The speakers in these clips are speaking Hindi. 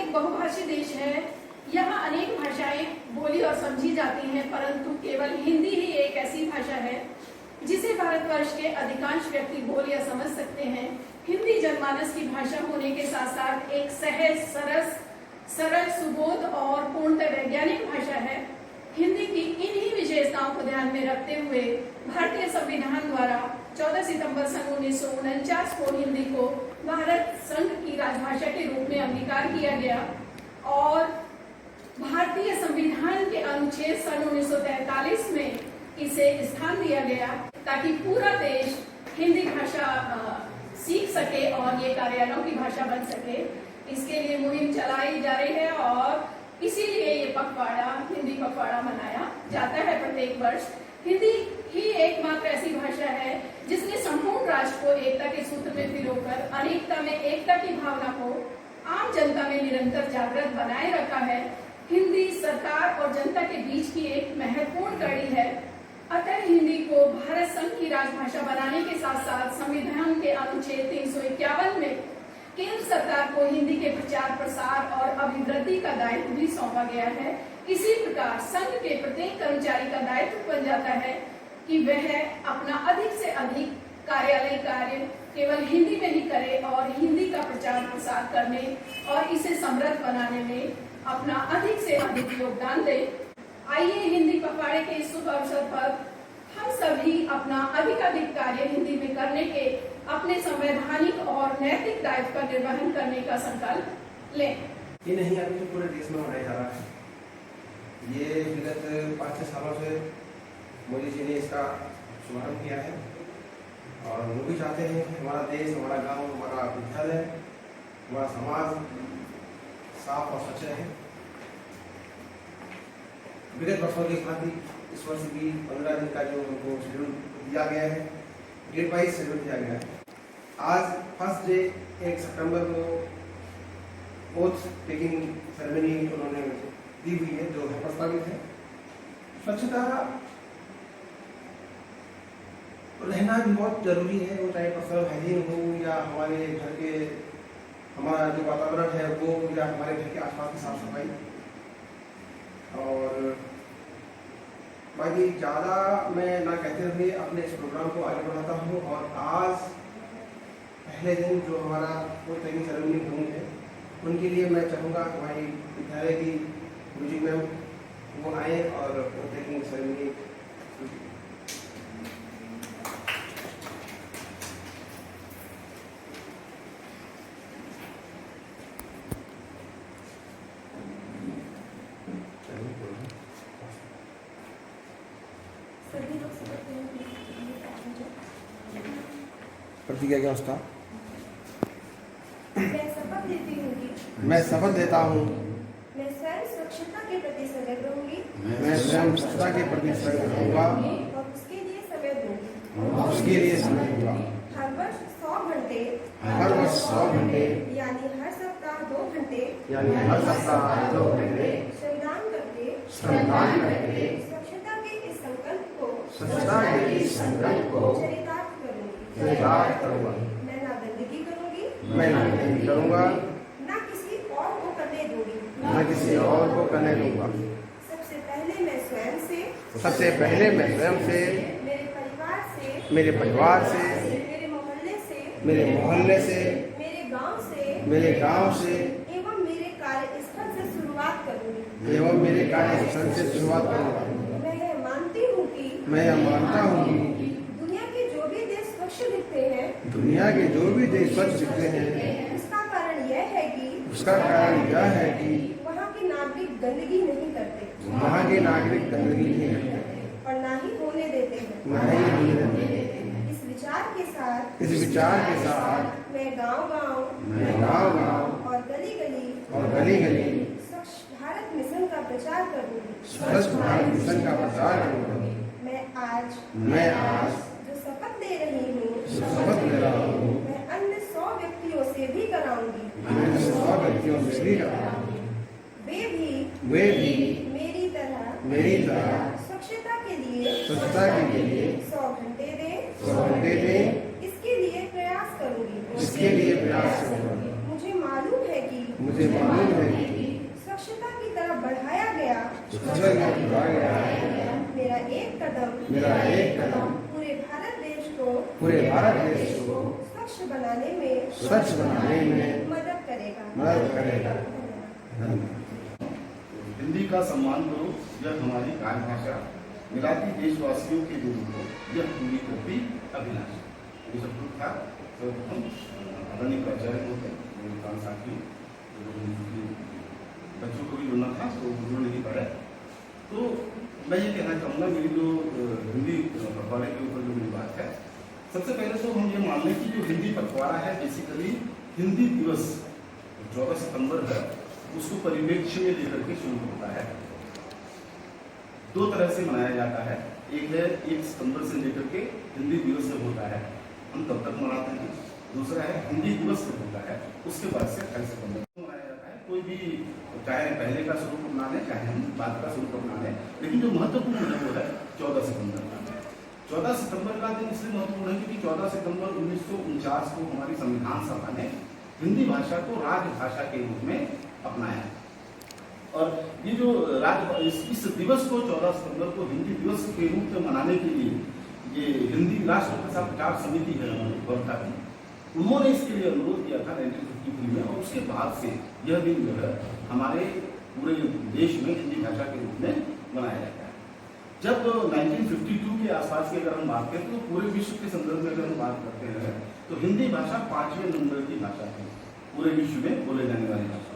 एक बहुभाषी देश है। यहाँ अनेक भाषाएं बोली और समझी जाती हैं, परंतु केवल हिंदी ही एक ऐसी भाषा है जिसे भारतवर्ष के अधिकांश व्यक्ति बोल या समझ सकते हैं। हिंदी जनमानस की भाषा होने के साथ साथ एक सहज, सरल, सुबोध और पूर्णतः वैज्ञानिक भाषा है। हिंदी की इन्हीं विशेषताओं को ध्यान में रखते हुए भारतीय संविधान द्वारा 14 सितंबर सन 1949 को हिंदी को भारत संघ की राजभाषा के रूप में अंगीकार किया गया और भारतीय संविधान के अनुच्छेद सन 1943 में इसे स्थान दिया गया ताकि पूरा देश हिंदी भाषा सीख सके और ये कार्यालयों की भाषा बन सके। इसके लिए मुहिम चलाई जा रही है और इसीलिए ये पखवाड़ा, हिंदी पखवाड़ा मनाया जाता है प्रत्येक वर्ष। हिंदी ही एकमात्र ऐसी भाषा है जिसने संपूर्ण राष्ट्र को एकता के सूत्र में पिरोकर अनेकता में एकता की भावना को आम जनता में निरंतर जागृत बनाए रखा है। हिंदी सरकार और जनता के बीच की एक महत्वपूर्ण कड़ी है। अतः हिंदी को भारत संघ की राजभाषा बनाने के साथ साथ संविधान के अनुच्छेद 351 में केंद्र सरकार को हिंदी के प्रचार, प्रसार और अभिवृद्धि का दायित्व भी सौंपा गया है। इसी प्रकार संघ के प्रत्येक कर्मचारी का दायित्व बन जाता है कि वह अपना अधिक से अधिक कार्यालय कार्य केवल हिंदी में ही करे और हिंदी का प्रचार प्रसार करने और इसे समृद्ध बनाने में अपना अधिक से अधिक योगदान दे। आइए हिंदी पखवाड़े के इस शुभ अवसर पर हम सभी अपना अधिकाधिक कार्य हिंदी में करने के अपने संवैधानिक और नैतिक दायित्व का निर्वहन करने का संकल्प लें। ये नहीं अभी पूरे देश में मनाया जा रहा है। ये विगत 5-6 सालों से मोदी जी ने इसका शुभारंभ किया है और वो भी चाहते हैं कि हमारा देश, हमारा गांव, हमारा विद्यालय, हमारा समाज साफ और स्वच्छ रहे। विगत वर्षों के साथ ही इस वर्ष भी 15 दिन का जो हमको शेड्यूल दिया गया है, डेट वाइज शेड्यूल दिया गया है। आज फर्स्ट डे 1 सितंबर को ओथ टेकिंग सेरेमनी उन्होंने दी हुई है जो है प्रस्तावित है। स्वच्छता रहना भी बहुत जरूरी है, वो चाहे पर्सनल हाइजीन हो या हमारे घर के हमारा जो वातावरण है वो या हमारे घर के आसपास की साफ सफाई। और बाकी ज़्यादा मैं ना कहते हुए अपने इस प्रोग्राम को आगे बढ़ाता हूँ और आज पहले दिन जो हमारा कोई टेकिंग सेरेमनी होनी है उनके लिए मैं चाहूँगा हमारी विद्यालय की म्यूजिक मैम वो आए और टेकिंग सेरेमनी। प्रतिज्ञा क्या उसका? मैं शपथ लेता हूँ मैं स्वयं स्वच्छता के प्रति सजग रहूंगी। मैं स्वयं स्वच्छता के प्रति सजग रहूंगा और उसके लिए समय दूंगी। उसके लिए समय दूंगा। हर वर्ष 100 घंटे यानी हर सप्ताह 2 घंटे श्रमदान करके स्वच्छता के इस संकल्प को चरितार्थ करूंगी। मैं ना गंदगी करूंगा ना किसी और को करने दूंगा। सबसे पहले मैं स्वयं से मेरे परिवार से मेरे मोहल्ले से मेरे गांव से एवं मेरे कार्यस्थल से शुरुआत करूंगा। मैं यह मानता हूँ कि दुनिया के जो भी देश स्वच्छ दिखते हैं उसका कारण यह है कि वहाँ के नागरिक गंदगी नहीं करते और ना ही होने देते हैं। इस विचार के साथ मैं गांव और गली गली स्वच्छ भारत मिशन का प्रचार करूंगी। मैं आज जो शपथ ले रही हूँ मैं अन्य 100 व्यक्तियों से भी कराऊंगी। वे भी मेरी तरह स्वच्छता के लिए 100 घंटे दें। इसके लिए प्रयास करूंगी। मुझे मालूम है कि मुझे मालूम है कि स्वच्छता की तरफ बढ़ाया गया स्वच्छता की तरफ बढ़ाया गया मेरा एक कदम पूरे भारत देश को स्वच्छ बनाने में मदद करेगा। हिंदी का सम्मान करो, यह हमारी राजभाषा, मिलाती देशवासियों के दिल को, यह पूरी करती अभिलाषा। ये सब कुछ था। तो हम आदरणीय प्राचार्य होते मेरे साथियों, बच्चों को भी बोलना था तो उन्होंने नहीं पढ़ा। तो मैं ये कहना चाहूँगा, मेरी जो हिंदी पखवाड़े के ऊपर जो मेरी बात है, सबसे पहले तो हम ये मान लें कि जो हिंदी पखवाड़ा है बेसिकली हिंदी दिवस 14 सितंबर है उसको परिप्रेक्ष्य में लेकर के शुरू होता है। दो तरह से मनाया जाता है, एक है 1 सितंबर से लेकर के हिंदी दिवस जब होता है हम तब तक मनाते हैं, दूसरा है हिंदी दिवस जब होता है उसके बाद से 28 सितंबर मनाया जाता है। कोई भी चाहे पहले का स्वरूप अपना लें चाहे हम बाद का स्वरूप अपना लें, लेकिन जो महत्वपूर्ण है वो है 14 सितंबर का। 14 सितंबर का दिन इसलिए महत्वपूर्ण है क्योंकि 14 सितंबर 1949 को हमारी संविधान सभा ने हिंदी भाषा को राजभाषा के रूप में अपनाया। और ये जो इस दिवस को 14 सितंबर को हिंदी दिवस के रूप में मनाने के लिए ये हिंदी राष्ट्र भाषा प्रचार समिति है हमारी वर्धा की, उन्होंने इसके लिए अनुरोध किया था 1953 में, और उसके बाद से यह दिन जो है हमारे पूरे देश में हिंदी भाषा के रूप में मनाया जाता है। जब 1952 के आसपास की अगर हम बात करें तो पूरे विश्व के संदर्भ में अगर हम बात करते हैं तो हिंदी भाषा 5वें नंबर की भाषा है पूरे विश्व में बोले जाने वाली भाषा।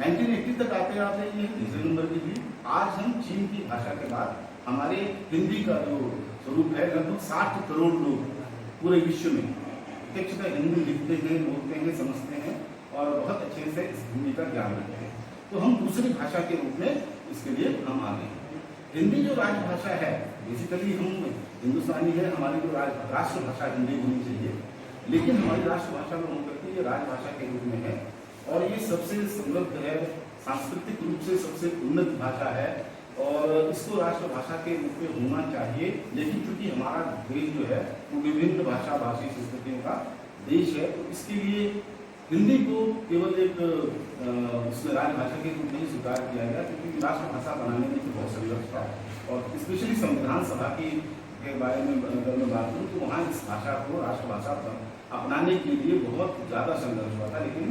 1980 तक आते आते ये 3रे नंबर की थी। आज हम चीन की भाषा के बाद हमारे हिंदी का जो स्वरूप है लगभग 60 करोड़ लोग पूरे विश्व में प्रत्यक्षतः हिंदी लिखते हैं, बोलते हैं, समझते हैं और बहुत अच्छे से इस हिंदी का ज्ञान रखते हैं। तो हम दूसरी भाषा के रूप में इसके लिए हम आ गए हैं। हिंदी जो राजभाषा है बेसिकली हम हिंदुस्तानी है, हमारी जो राष्ट्रभाषा हिंदी होनी चाहिए, लेकिन हमारी राष्ट्रभाषा में होकर के ये राजभाषा के रूप में है और ये सबसे समृद्ध है, सांस्कृतिक रूप से सबसे उन्नत भाषा है और इसको राष्ट्रभाषा के रूप में होना चाहिए। लेकिन चूंकि हमारा देश जो है वो विभिन्न भाषा भाषी संस्कृतियों का देश है, तो इसके लिए हिंदी को केवल एक उसमें राजभाषा के रूप में ही स्वीकार किया गया, क्योंकि राष्ट्रभाषा बनाने में तो बहुत संघर्ष था और स्पेशली संविधान सभा के बारे में अगर मैं बात करूँ तो वहाँ इस भाषा को राष्ट्रभाषा अपनाने के लिए बहुत ज़्यादा संघर्ष हुआ था, लेकिन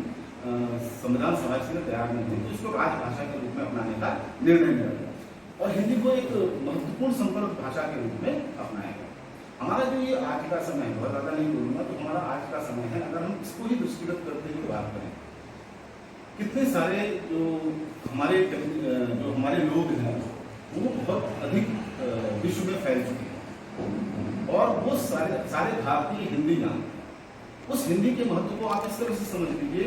संविधान सभा इसलिए तैयार नहीं थी, तो इसको राजभाषा के रूप में अपनाने का निर्णय लिया गया और हिंदी को एक महत्वपूर्ण संपर्क भाषा के रूप में अपनाया गया। हमारा जो ये आज का समय है, बहुत ज़्यादा नहीं बोलूँगा, तो हमारा आज का समय है, अगर हम इसको ही दृष्टिगत करते हुए बात करें, कितने सारे जो हमारे लोग हैं वो बहुत अधिक विश्व में फैल चुके हैं और वो सारे भारतीय हिंदी जान। उस हिंदी के महत्व को आप इस तरह से समझ लीजिए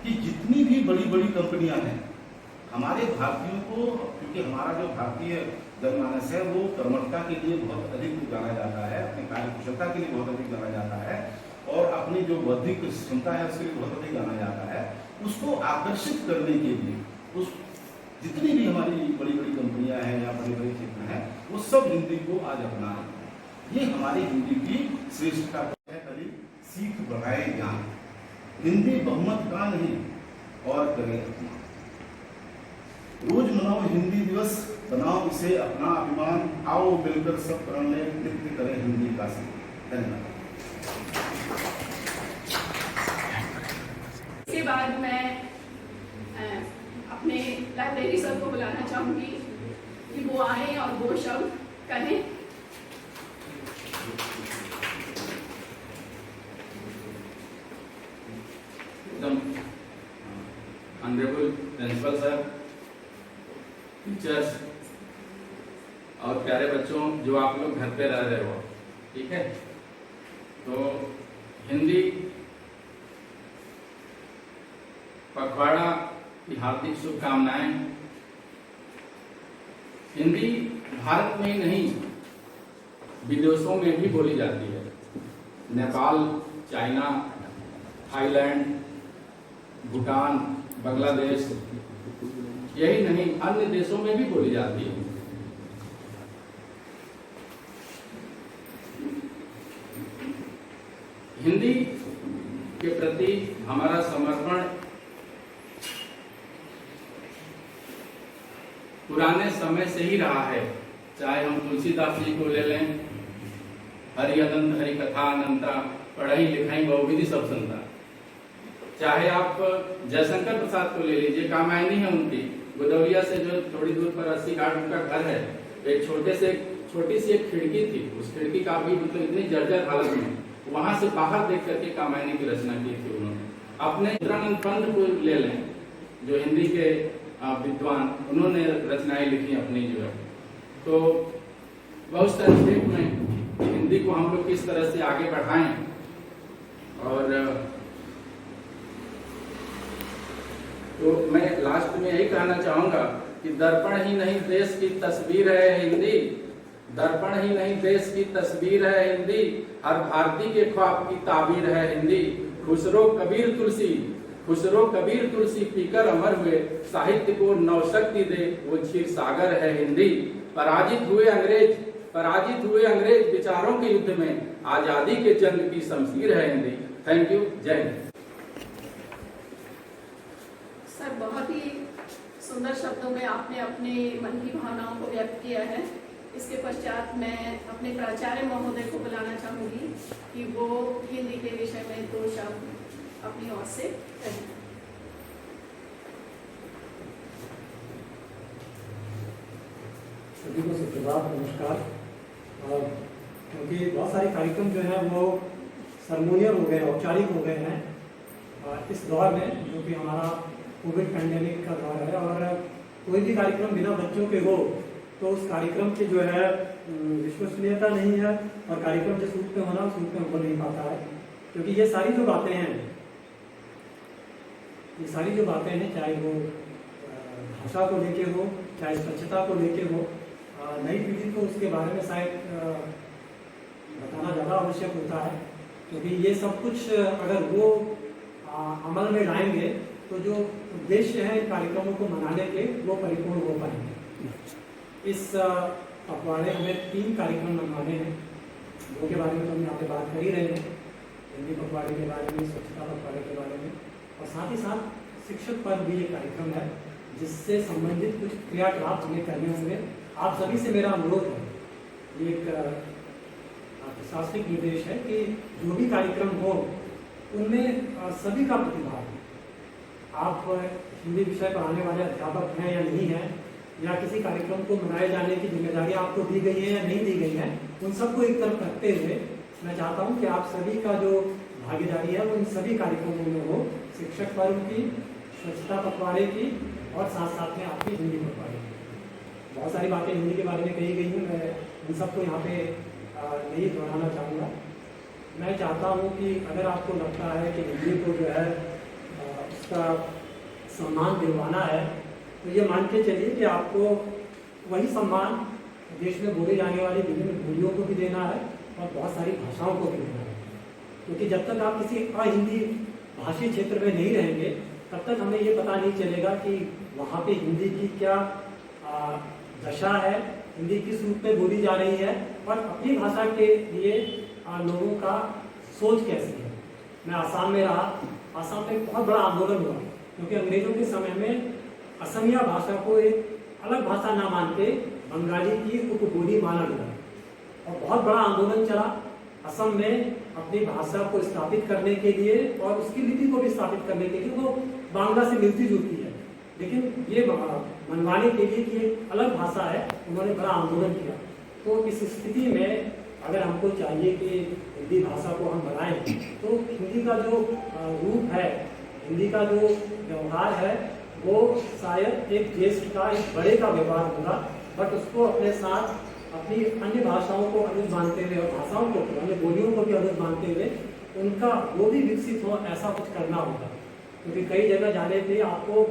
कि जितनी भी बड़ी बड़ी कंपनियां हैं हमारे भारतीयों को, क्योंकि हमारा जो भारतीय जनमानस है वो कर्मठता के लिए बहुत अधिक जाना जाता है, अपनी कार्यकुशलता के लिए बहुत अधिक जाना जाता है और अपनी जो बौद्धिक क्षमता है उसके लिए बहुत अधिक जाना जाता है। उसको आकर्षित करने के लिए उस जितनी भी हमारी बड़ी बड़ी कंपनियां हैं या बड़े बड़े क्षेत्र हैं वो सब हिंदी को आज अपना रहे हैं। ये हमारी हिंदी की श्रेष्ठता है। कभी सीख बढ़ाए ज्ञान, हिंदी बहुमत का नहीं और करे अपना। रोज मनाओ हिंदी दिवस, बनाओ इसे अपना अभिमान, आओ मिलकर सब प्रण लें, नृत्य करें हिंदी का संग। धन्यवाद। इसके बाद मैं अपने लाइब्रेरी सर को बुलाना चाहूंगी कि वो आए और वो शब्द कहें। ऑनरेबल प्रिंसिपल सर, टीचर्स और प्यारे बच्चों जो आप लोग घर पे रह रहे हो, ठीक है, तो हिंदी पखवाड़ा की हार्दिक शुभकामनाएं। हिंदी भारत में ही नहीं विदेशों में भी बोली जाती है। नेपाल, चाइना, थाईलैंड, भूटान, बांग्लादेश, यही नहीं अन्य देशों में भी बोली जाती है। हिंदी के प्रति हमारा समर्पण पुराने समय से ही रहा है। चाहे हम तुलसीदास जी को ले लें, हरि अनंत हरि कथा अनंता, पढ़ाई लिखाई बहुविधि सब सुनता। चाहे आप जयशंकर प्रसाद को ले लीजिए, कामायनी है उनकी, गुदौलिया से जो थोड़ी दूर पर 80 घाट उनका घर है। एक छोटी सी एक खिड़की थी, उस खिड़की का भी मतलब इतनी जर्जर हालत में, वहां से बाहर देख करके कामायनी की रचना की थी उन्होंने। अपने रुद्रानंद पंत को ले लें, जो हिंदी के विद्वान, उन्होंने रचनाएं लिखी अपनी जो है। तो बहुत संक्षेप में हिंदी को हम लोग किस तरह से आगे बढ़ाएं, और तो मैं लास्ट में यही कहना चाहूंगा कि दर्पण ही नहीं देश की तस्वीर है हिंदी, दर्पण ही नहीं देश की तस्वीर है हिंदी, हर भारतीय के ख्वाब की ताबीर है हिंदी। खुसरो कबीर तुलसी पीकर अमर हुए, साहित्य को नवशक्ति दे वो क्षीर सागर है हिंदी। पराजित हुए अंग्रेज विचारों के युद्ध में, आजादी के जंग की शमशीर है हिंदी। थैंक यू, जय हिंद। सर, बहुत ही सुंदर शब्दों में आपने अपने मन की भावनाओं को व्यक्त किया है। इसके पश्चात मैं अपने प्राचार्य महोदय को बुलाना चाहूंगी कि वो हिंदी के विषय में 2 शब्द अपनी ओर से कहें। सभी को सुप्रभात, नमस्कार। क्योंकि बहुत सारे कार्यक्रम जो है वो सरमोनियल हो गए, औपचारिक हो गए हैं इस दौर में, जो कि हमारा कोविड पैंडेमिक का दौर है, और कोई भी कार्यक्रम बिना बच्चों के हो तो उस कार्यक्रम की जो है विश्वसनीयता नहीं है, और कार्यक्रम जिस रूप में होना उस रूप में हो नहीं पाता है। क्योंकि ये सारी जो बातें हैं, चाहे वो भाषा को लेके हो, चाहे स्वच्छता को लेके हो, नई पीढ़ी को उसके बारे में शायद बताना ज़्यादा आवश्यक होता है। क्योंकि ये सब कुछ अगर वो अमल में लाएंगे तो जो उद्देश्य है इन कार्यक्रमों को मनाने के, वो परिपूर्ण हो पाएंगे। इस पखवाड़े में 3 कार्यक्रम मनवाने हैं, 2 के बारे में तो हम यहाँ पे बात कर ही रहे हैं, हिंदी पखवाड़े के बारे में, स्वच्छता पखवाड़े के बारे में, और साथ ही साथ शिक्षक पर भी ये कार्यक्रम है जिससे संबंधित कुछ क्रियाकलाप हमें करने होंगे। आप सभी से मेरा अनुरोध है, ये एक प्रशासनिक निर्देश है कि जो भी कार्यक्रम हो उनमें सभी का प्रतिभाग है। आप हिंदी विषय पढ़ाने वाले अध्यापक हैं या नहीं हैं, या किसी कार्यक्रम को मनाए जाने की जिम्मेदारी आपको दी गई है या नहीं दी गई है, उन सबको एक तरफ रखते हुए मैं चाहता हूं कि आप सभी का जो भागीदारी है वो इन सभी कार्यक्रमों में हो, शिक्षक पर्व की, स्वच्छता पखवाड़े की, और साथ साथ में आपकी हिंदी पखवाड़े की। बहुत सारी बातें हिंदी के बारे में कही गई हैं, मैं उन सबको यहाँ पे नहीं दोहराना चाहूँगा। मैं चाहता हूँ कि अगर आपको लगता है कि हिंदी को जो है उसका सम्मान दिलवाना है, तो ये मान के चलिए कि आपको वही सम्मान देश में बोली जाने वाली विभिन्न बोलियों को भी देना है और बहुत सारी भाषाओं को भी देना है। क्योंकि जब तक आप किसी अहिंदी भाषी क्षेत्र में नहीं रहेंगे, तब तक हमें ये पता नहीं चलेगा कि वहाँ पे हिंदी की क्या दशा है, हिंदी किस रूप में बोली जा रही है, और अपनी भाषा के लिए लोगों का सोच कैसी है। मैं आसाम में रहा, आसाम में बहुत बड़ा आंदोलन हुआ, क्योंकि अंग्रेजों के समय में असमिया भाषा को एक अलग भाषा ना मान के बंगाली की उपबोली माना गया, और बहुत बड़ा आंदोलन चला असम में अपनी भाषा को स्थापित करने के लिए, और उसकी लिपि को भी स्थापित करने के लिए। वो बांग्ला से मिलती जुलती है, लेकिन ये मनवाने के लिए कि एक अलग भाषा है, उन्होंने बड़ा आंदोलन किया। तो इस स्थिति में अगर हमको चाहिए कि हिंदी भाषा को हम बढ़ाएं, तो हिंदी का जो रूप है, हिंदी का जो व्यवहार है, वो शायद एक ज्येष्ठ का, एक बड़े का व्यवहार होगा, बट उसको अपने साथ अपनी अन्य भाषाओं को अनुज मानते हुए, और भाषाओं को, अन्य बोलियों को भी अनुज मानते हुए, उनका वो भी विकसित हो, ऐसा कुछ करना होगा। क्योंकि कई जगह जाने पे आपको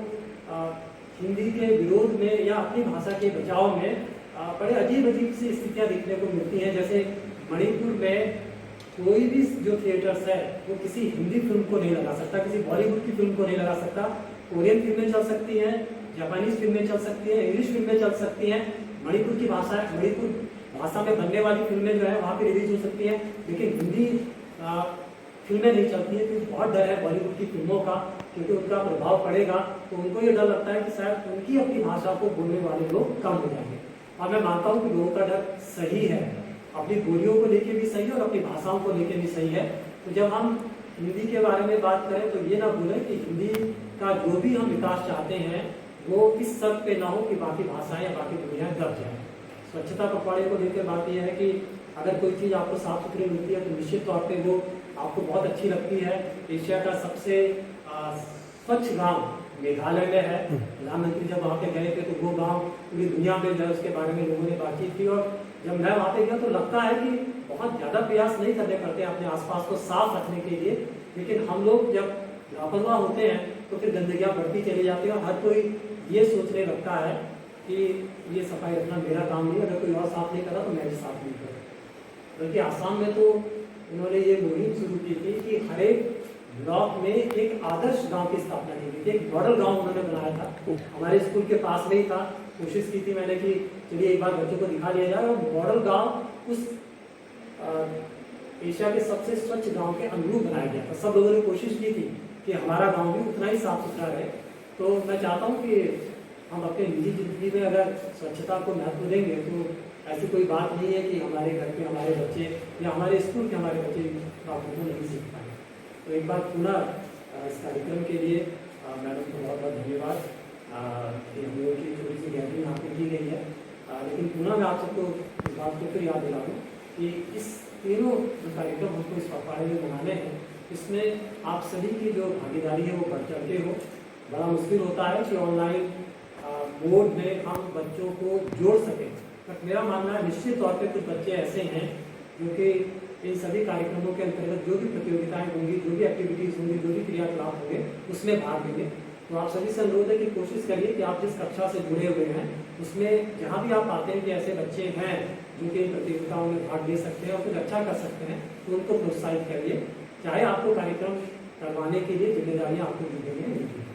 हिंदी के विरोध में या अपनी भाषा के बचाव में बड़े अजीब अजीब सी स्थितियाँ देखने को मिलती हैं। जैसे मणिपुर में कोई भी जो थिएटर्स है वो किसी हिंदी फिल्म को नहीं लगा सकता, किसी बॉलीवुड की फिल्म को नहीं लगा सकता। कोरियन फिल्में चल सकती हैं, जापानीज फिल्में चल सकती हैं, इंग्लिश फिल्में चल सकती हैं, मणिपुर की भाषा, मणिपुर भाषा में बनने वाली फिल्में जो है वहाँ पे रिलीज हो सकती हैं, लेकिन हिंदी फिल्में नहीं चलती है, क्योंकि बहुत डर है बॉलीवुड की फिल्मों का क्योंकि उनका प्रभाव पड़ेगा तो उनको ये डर लगता है कि शायद उनकी अपनी भाषा को बोलने वाले लोग कम हो जाएंगे। और मैं मानता हूँ कि लोगों का डर सही है, अपनी बोलियों को लेके भी सही है और अपनी भाषाओं को लेके भी सही है। तो जब हम हिंदी के बारे में बात करें तो ये ना भूलें कि हिंदी का जो भी हम विकास चाहते हैं वो इस शर्त पे ना हो कि बाकी भाषाएं या बाकी दुनिया दब जाए। स्वच्छता पखवाड़े को लेकर बात यह है कि अगर कोई चीज़ आपको साफ सुथरी मिलती है तो निश्चित तौर पे वो आपको बहुत अच्छी लगती है। एशिया का सबसे स्वच्छ गांव मेघालय में है। प्रधानमंत्री जब वहाँ पे गए थे तो वो गांव पूरी दुनिया में जो है उसके बारे में लोगों ने बातचीत की, और जब मैं वहाँ पे गया तो लगता है कि बहुत ज़्यादा प्रयास नहीं करने पड़ते अपने आसपास को साफ रखने के लिए, लेकिन हम लोग जब लापरवाह होते हैं तो फिर गंदगियाँ बढ़ती चली जाती है और हर कोई ये सोचने लगता है कि ये सफाई रखना मेरा काम नहीं, अगर कोई और साफ नहीं करा तो मैं भी साफ नहीं करूँ। बल्कि आसाम में तो उन्होंने ये मुहिम शुरू की थी कि हर एक ब्लॉक में एक आदर्श गांव की स्थापना की गई थी। एक मॉडल गांव उन्होंने बनाया था, हमारे स्कूल के पास में ही था। कोशिश की थी मैंने कि चलिए एक बार बच्चों को दिखा दिया जाए, और मॉडल गांव उस एशिया के सबसे स्वच्छ गांव के अनुरूप बनाया गया था। सब लोगों ने कोशिश की थी कि हमारा गांव भी उतना ही साफ सुथरा रहे। तो मैं चाहता हूँ कि हम अपने निजी जिंदगी में अगर स्वच्छता को महत्व देंगे तो ऐसी कोई बात नहीं है कि हमारे घर के हमारे बच्चे या हमारे स्कूल के हमारे बच्चे बातों को नहीं सीख पाए। तो एक बार पुनः इस कार्यक्रम के लिए मैडम को बहुत बहुत धन्यवाद कि हम लोगों की थोड़ी सी गैदरिंग यहाँ पे की गई है। लेकिन पुनः मैं आप सबको इस बात को फिर याद दिला दूँ कि इस तीनों जो कार्यक्रम हमको इस पखवाड़े में मनाने हैं, इसमें आप सभी की जो भागीदारी है वो बढ़ चढ़ते हो। बड़ा मुश्किल होता है कि ऑनलाइन बोर्ड में हम बच्चों को जोड़ सकें, बट मेरा मानना है निश्चित तौर पे कुछ बच्चे ऐसे हैं जो कि इन सभी कार्यक्रमों के अंतर्गत जो भी प्रतियोगिताएं होंगी, जो भी एक्टिविटीज़ होंगी, जो भी क्रियाकलाप होंगे उसमें भाग लेंगे। तो आप सभी से अनुरोध है कि कोशिश करिए कि आप जिस कक्षा से जुड़े हुए हैं उसमें जहाँ भी आप पाते हैं कि ऐसे बच्चे हैं जो कि इन प्रतियोगिताओं में भाग ले सकते हैं और कुछ अच्छा कर सकते हैं, तो उनको प्रोत्साहित करिए। चाहे आपको कार्यक्रम करवाने के लिए जिम्मेदारियाँ आपको दी गई हैं।